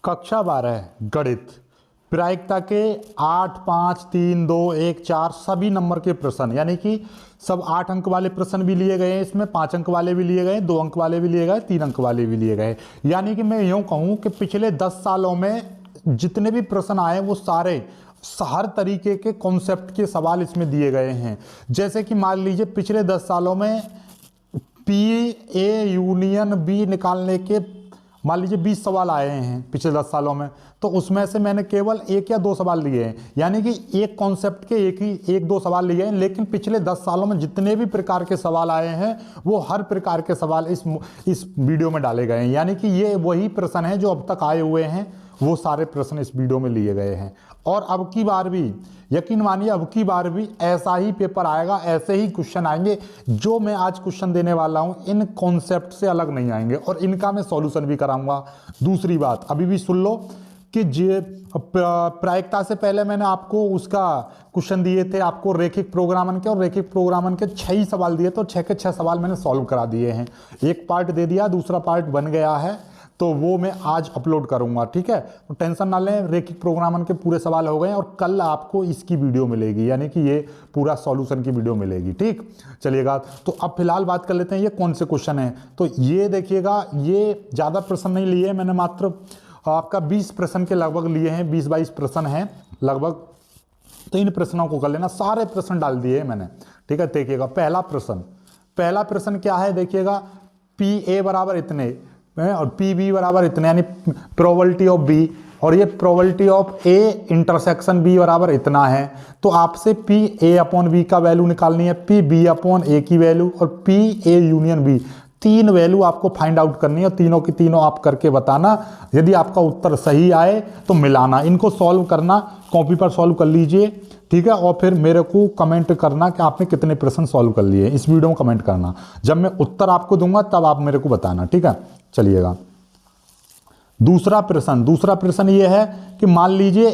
कक्षा 12 गणित प्रायिकता के 8, 5, 3, 2, 1, 4 सभी नंबर के प्रश्न, यानी कि सब 8 अंक वाले प्रश्न भी लिए गए हैं, इसमें 5 अंक वाले भी लिए गए, 2 अंक वाले भी लिए गए, 3 अंक वाले भी लिए गए। यानी कि मैं यूँ कहूँ कि पिछले 10 सालों में जितने भी प्रश्न आए वो सारे हर तरीके के कॉन्सेप्ट के सवाल इसमें दिए गए हैं। जैसे कि मान लीजिए पिछले 10 सालों में पी ए यूनियन बी निकालने के मान लीजिए 20 सवाल आए हैं पिछले 10 सालों में, तो उसमें से मैंने केवल 1 या 2 सवाल लिए हैं, यानी कि एक कॉन्सेप्ट के एक दो सवाल लिए हैं। लेकिन पिछले 10 सालों में जितने भी प्रकार के सवाल आए हैं वो हर प्रकार के सवाल इस वीडियो में डाले गए हैं। यानी कि ये वही प्रश्न है जो अब तक आए हुए हैं, वो सारे प्रश्न इस वीडियो में लिए गए हैं। और अब की बार भी यकीन मानिए, अब की बार भी ऐसा ही पेपर आएगा, ऐसे ही क्वेश्चन आएंगे। जो मैं आज क्वेश्चन देने वाला हूं इन कॉन्सेप्ट से अलग नहीं आएंगे और इनका मैं सॉल्यूशन भी कराऊंगा। दूसरी बात अभी भी सुन लो कि प्रायिकता से पहले मैंने आपको उसका क्वेश्चन दिए थे, आपको रैखिक प्रोग्रामन के, और रैखिक प्रोग्रामन के 6 ही सवाल दिए, तो 6 के 6 सवाल मैंने सॉल्व करा दिए हैं। एक पार्ट दे दिया, दूसरा पार्ट बन गया है, तो वो मैं आज अपलोड करूंगा। ठीक है, तो टेंशन ना लें, रैखिक प्रोग्रामन के पूरे सवाल हो गए और कल आपको इसकी वीडियो मिलेगी, यानी कि ये पूरा सॉल्यूशन की वीडियो मिलेगी। ठीक, चलिएगा। तो अब फिलहाल बात कर लेते हैं ये कौन से क्वेश्चन हैं। तो ये देखिएगा, ये ज़्यादा प्रश्न नहीं लिए, मैंने मात्र आपका 20 प्रश्न के लगभग लिए हैं, 20-22 प्रश्न हैं लगभग। तो इन प्रश्नों को कर लेना, सारे प्रश्न डाल दिए हैं मैंने। ठीक है, देखिएगा पहला प्रश्न क्या है, देखिएगा पी ए बराबर इतने और पी बी बराबर इतने, यानी प्रोबेबिलिटी ऑफ बी, और ये probability of A intersection B बराबर इतना है। तो आपसे पी ए अपॉन बी का वैल्यू निकालनी है, पी बी अपॉन ए की वैल्यू और P A union B, 3 value आपको फाइंड आउट करनी है। तीनों की तीनों आप करके बताना, यदि आपका उत्तर सही आए तो मिलाना। इनको सॉल्व करना, कॉपी पर सॉल्व कर लीजिए। ठीक है, और फिर मेरे को कमेंट करना कि आपने कितने प्रश्न सॉल्व कर लिए, इस वीडियो में कमेंट करना। जब मैं उत्तर आपको दूंगा तब आप मेरे को बताना। ठीक है, चलिएगा। दूसरा प्रश्न ये है कि मान लीजिए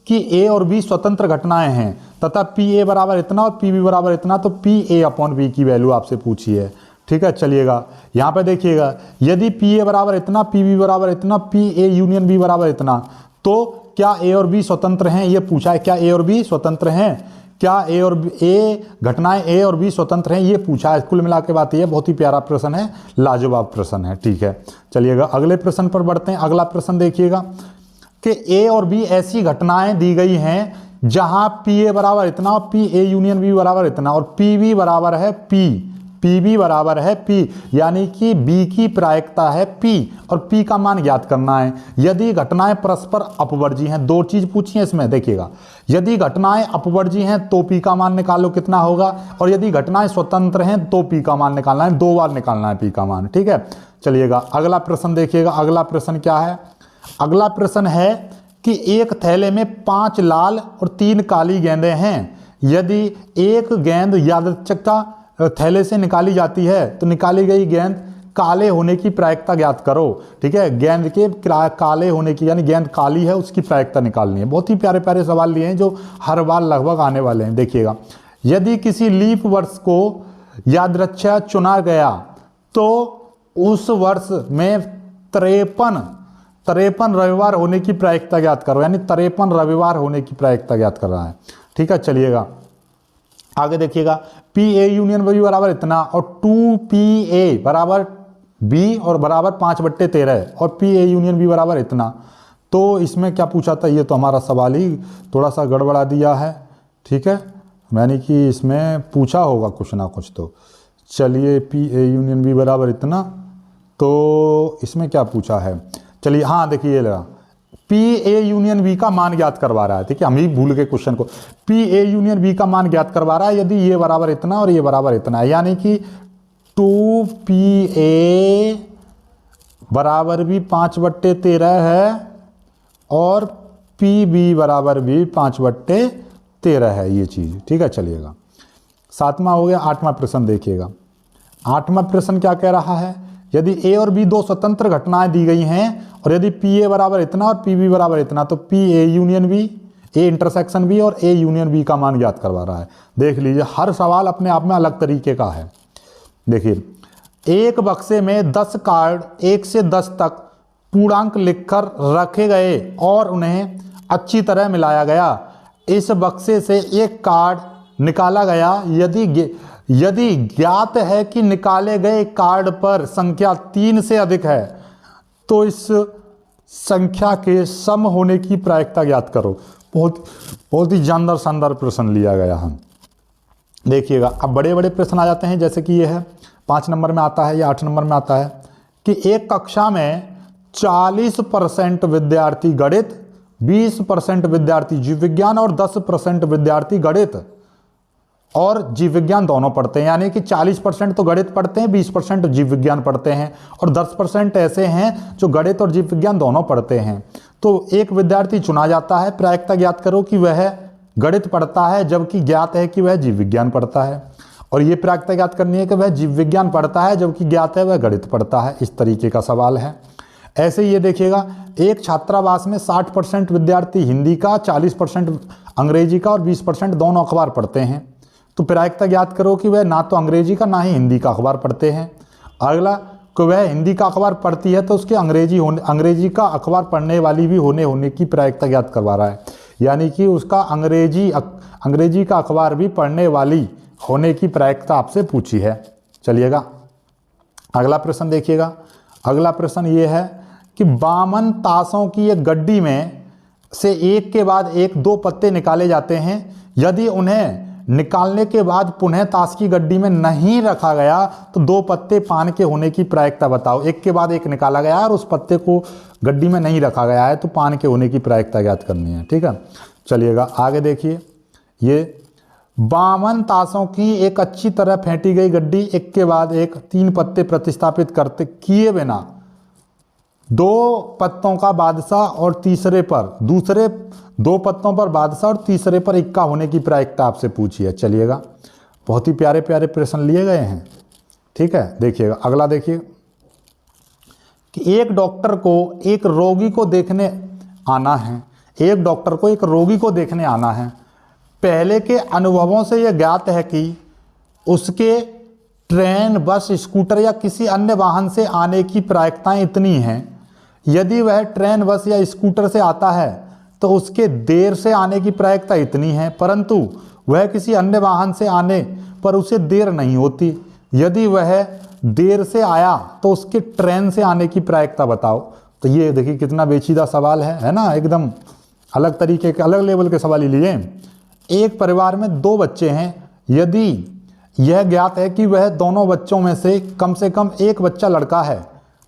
कि ए और बी स्वतंत्र घटनाएं हैं तथा पी ए बराबर इतना और पी बी बराबर इतना, तो पी ए अपॉन बी की वैल्यू आपसे पूछी है। ठीक है, चलिएगा। यहाँ पे देखिएगा, यदि पी ए बराबर इतना, पी बी बराबर इतना, पी ए यूनियन बी बराबर इतना, तो क्या ए और बी स्वतंत्र हैं, ये पूछा है। क्या ए और बी स्वतंत्र हैं, क्या घटनाएं ए और बी स्वतंत्र हैं, ये पूछा है। कुल मिला के बात ये बहुत ही प्यारा प्रश्न है, लाजवाब प्रश्न है। ठीक है, चलिएगा अगले प्रश्न पर बढ़ते हैं। अगला प्रश्न देखिएगा कि ए और बी ऐसी घटनाएं दी गई हैं जहां पी ए बराबर इतना और पी ए यूनियन बी बराबर इतना और पी बी बराबर है पी बी बराबर है पी, यानी कि बी की प्रायिकता है पी और पी का मान ज्ञात करना है। यदि घटनाएं परस्पर अपवर्जी हैं, 2 चीज पूछी है इसमें, देखिएगा। यदि घटनाएं अपवर्जी हैं तो पी का मान निकालो कितना होगा, और यदि घटनाएं स्वतंत्र हैं तो पी का मान निकालना है, 2 बार निकालना है पी का मान। ठीक है, चलिएगा अगला प्रश्न देखिएगा। अगला प्रश्न क्या है, अगला प्रश्न है कि एक थैले में 5 लाल और 3 काली गेंदें हैं। यदि एक गेंद यादृच्छिक थैले से निकाली जाती है तो निकाली गई गेंद काले होने की प्रायिकता ज्ञात करो। ठीक है, गेंद के काले होने की, यानी गेंद काली है उसकी प्रायिकता निकालनी है। बहुत ही प्यारे प्यारे सवाल लिए हैं जो हर बार लगभग आने वाले हैं। देखिएगा, यदि किसी लीप वर्ष को यादृच्छिक चुना गया तो उस वर्ष में 53 रविवार होने की प्रायिकता ज्ञात करो, यानी 53 रविवार होने की प्रायिकता ज्ञात कर रहा है। ठीक है, चलिएगा आगे देखिएगा, पी ए यूनियन बी बराबर इतना और 2 पी ए बराबर बी और बराबर 5/13 और पी ए यूनियन बी बराबर इतना। तो इसमें क्या पूछा था, ये तो हमारा सवाल ही थोड़ा सा गड़बड़ा दिया है। ठीक है, यानी कि इसमें पूछा होगा कुछ ना कुछ। तो चलिए, पी ए यूनियन बी बराबर इतना, तो इसमें क्या पूछा है, चलिए हाँ देखिए लगा, पी ए यूनियन बी का मान ज्ञात करवा रहा है। ठीक है, हम ही भूल गए क्वेश्चन को। पी ए यूनियन बी का मान ज्ञात करवा रहा है यदि ये बराबर इतना और ये बराबर इतना है, यानी कि 2 पी ए बराबर भी 5/13 है और पी बी बराबर भी 5/13 है ये चीज। ठीक है, चलिएगा 7वां हो गया। 8वां प्रश्न देखिएगा। 8वां प्रश्न क्या कह रहा है, यदि ए और बी 2 स्वतंत्र घटनाएं दी गई हैं और यदि पी ए बराबर इतना और पी बी बराबर इतना, तो P A union B, A intersection B और ए यूनियन बी का मान ज्ञात करवा रहा है। देख लीजिए, हर सवाल अपने आप में अलग तरीके का है। देखिए, एक बक्से में 10 कार्ड 1 से 10 तक पूर्णांक लिखकर रखे गए और उन्हें अच्छी तरह मिलाया गया। इस बक्से से एक कार्ड निकाला गया। यदि ज्ञात है कि निकाले गए कार्ड पर संख्या 3 से अधिक है तो इस संख्या के सम होने की प्रायिकता ज्ञात करो। बहुत ही जानदार शानदार प्रश्न लिया गया है। देखिएगा, अब बड़े बड़े प्रश्न आ जाते हैं, जैसे कि ये है 5 नंबर में आता है या 8 नंबर में आता है कि एक कक्षा में 40% विद्यार्थी गणित, 20% विद्यार्थी जीव विज्ञान और 10% विद्यार्थी गणित और जीव विज्ञान दोनों पढ़ते हैं। यानी कि 40% तो गणित पढ़ते हैं, 20% जीव विज्ञान पढ़ते हैं और 10% ऐसे हैं जो गणित और जीव विज्ञान दोनों पढ़ते हैं। तो एक विद्यार्थी चुना जाता है। प्रायिकता ज्ञात करो कि वह गणित पढ़ता है, जबकि ज्ञात है कि वह जीव विज्ञान पढ़ता है। और ये प्रायिकता ज्ञात करनी है कि वह जीव विज्ञान पढ़ता है, जबकि ज्ञात है वह गणित पढ़ता है। इस तरीके का सवाल है। ऐसे ही ये देखिएगा, एक छात्रावास में 60% विद्यार्थी हिंदी का, 40% अंग्रेजी का और 20% दोनों अखबार पढ़ते हैं। तो प्रायिकता ज्ञात करो कि वह ना तो अंग्रेजी का ना ही हिंदी का अखबार पढ़ते हैं। अगला, कि वह हिंदी का अखबार पढ़ती है तो उसके अंग्रेजी का अखबार पढ़ने वाली भी होने की प्रायिकता ज्ञात करवा रहा है। यानी कि उसका अंग्रेजी का अखबार भी पढ़ने वाली होने की प्रायिकता आपसे पूछी है। चलिएगा, अगला प्रश्न देखिएगा। अगला प्रश्न ये है कि 52 ताशों की एक गड्डी में से एक के बाद एक 2 पत्ते निकाले जाते हैं। यदि उन्हें निकालने के बाद पुनः ताश की गड्डी में नहीं रखा गया तो 2 पत्ते पान के होने की प्रायिकता बताओ। एक के बाद एक निकाला गया और उस पत्ते को गड्डी में नहीं रखा गया है तो पान के होने की प्रायिकता ज्ञात करनी है। ठीक है, चलिएगा आगे देखिए। ये 52 ताशों की एक अच्छी तरह फेंटी गई गड्डी एक के बाद एक 3 पत्ते प्रतिस्थापित किए बिना 2 पत्तों का बादशाह और तीसरे पर दूसरे 2 पत्तों पर बादशाह और तीसरे पर इक्का होने की प्रायिकता आपसे पूछी है। चलिएगा, बहुत ही प्यारे प्यारे प्रश्न लिए गए हैं। ठीक है, देखिएगा अगला। देखिए कि एक डॉक्टर को एक रोगी को देखने आना है। एक डॉक्टर को एक रोगी को देखने आना है। पहले के अनुभवों से यह ज्ञात है कि उसके ट्रेन, बस, स्कूटर या किसी अन्य वाहन से आने की प्रायिकताएं इतनी हैं। यदि वह ट्रेन, बस या स्कूटर से आता है तो उसके देर से आने की प्रायिकता इतनी है, परंतु वह किसी अन्य वाहन से आने पर उसे देर नहीं होती। यदि वह देर से आया तो उसके ट्रेन से आने की प्रायिकता बताओ। तो ये देखिए कितना पेचीदा सवाल है ना। एकदम अलग तरीके के, अलग लेवल के सवाल ही लिए। एक परिवार में 2 बच्चे हैं। यदि यह ज्ञात है कि वह दोनों बच्चों में से कम एक बच्चा लड़का है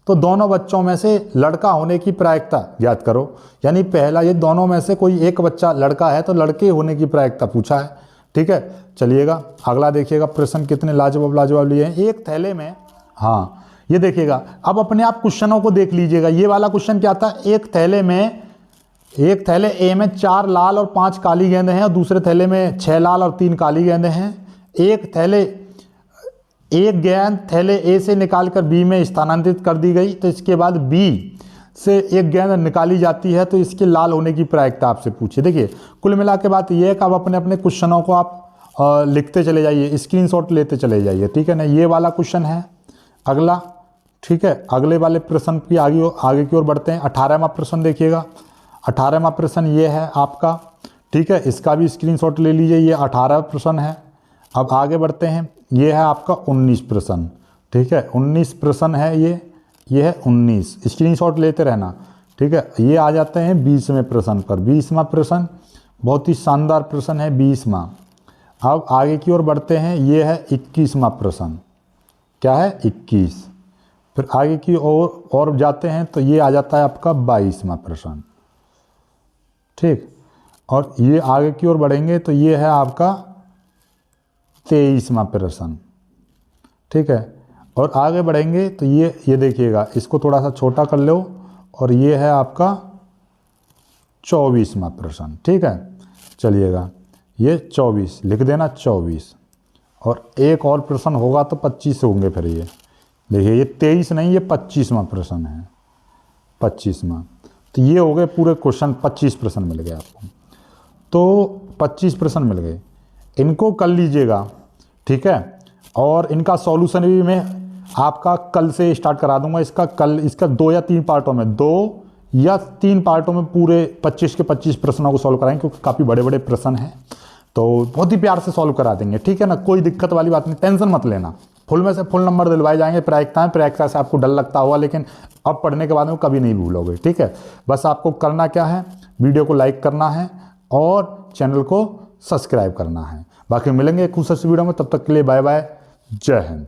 तो दोनों बच्चों में से लड़का होने की प्रायिकता ज्ञात करो। यानी पहला, ये दोनों में से कोई एक बच्चा लड़का है तो लड़के होने की प्रायिकता पूछा है। ठीक है, चलिएगा अगला देखिएगा। प्रश्न कितने लाजवाब लिए हैं। एक थैले में, हाँ ये देखिएगा, अब अपने आप क्वेश्चनों को देख लीजिएगा। ये वाला क्वेश्चन क्या था, एक थैले ए में 4 लाल और 5 काली गेंदें हैं और दूसरे थैले में 6 लाल और 3 काली गेंदें हैं। एक गेंद थैले ए से निकालकर बी में स्थानांतरित कर दी गई तो इसके बाद बी से एक गेंद निकाली जाती है तो इसके लाल होने की प्रायिकता आपसे पूछिए। देखिए कुल मिला के बात यह है कि आप अपने अपने क्वेश्चनों को आप लिखते चले जाइए, स्क्रीनशॉट लेते चले जाइए। ठीक है ना, ये वाला क्वेश्चन है अगला। ठीक है, अगले वाले प्रश्न की आगे की ओर बढ़ते हैं। 18वां प्रश्न देखिएगा। 18वां प्रश्न ये है आपका। ठीक है, इसका भी स्क्रीनशॉट ले लीजिए। ये 18 प्रश्न है। अब आगे बढ़ते हैं। ये है आपका 19 प्रश्न। ठीक है, 19 प्रश्न है ये है 19। स्क्रीनशॉट लेते रहना। ठीक है, ये आ जाते हैं 20वें प्रश्न पर। 20वां प्रश्न बहुत ही शानदार प्रश्न है, 20वां। अब आगे की ओर बढ़ते हैं। ये है 21वां प्रश्न। क्या है, 21। फिर आगे की ओर जाते हैं तो ये आ जाता है आपका 22वां प्रश्न। ठीक, और ये आगे की ओर बढ़ेंगे तो ये है आपका 23वां प्रश्न। ठीक है, और आगे बढ़ेंगे तो ये देखिएगा, इसको थोड़ा सा छोटा कर लो और ये है आपका 24वां प्रश्न। ठीक है, चलिएगा ये 24 लिख देना, 24। और एक और प्रश्न होगा तो 25 होंगे। फिर ये देखिए, ये 23 नहीं, ये 25वां प्रश्न है, 25वां। तो ये हो गए पूरे क्वेश्चन, 25 प्रश्न मिल गए आपको। तो 25 प्रश्न मिल गए, इनको कर लीजिएगा। ठीक है, और इनका सॉल्यूशन भी मैं आपका कल से स्टार्ट करा दूंगा इसका। कल इसका 2 या 3 पार्टों में, 2 या 3 पार्टों में पूरे 25 के 25 प्रश्नों को सॉल्व कराएंगे, क्योंकि काफ़ी बड़े बड़े प्रश्न हैं, तो बहुत ही प्यार से सॉल्व करा देंगे, ठीक है ना। कोई दिक्कत वाली बात नहीं, टेंशन मत लेना। फुल में से फुल नंबर दिलवाए जाएंगे। प्रायिकता से आपको डर लगता होगा, लेकिन अब पढ़ने के बाद में कभी नहीं भूलोगे, ठीक है। बस आपको करना क्या है, वीडियो को लाइक करना है और चैनल को सब्सक्राइब करना है। बाकी मिलेंगे एक दूसरे वीडियो में, तब तक के लिए बाय बाय, जय हिंद।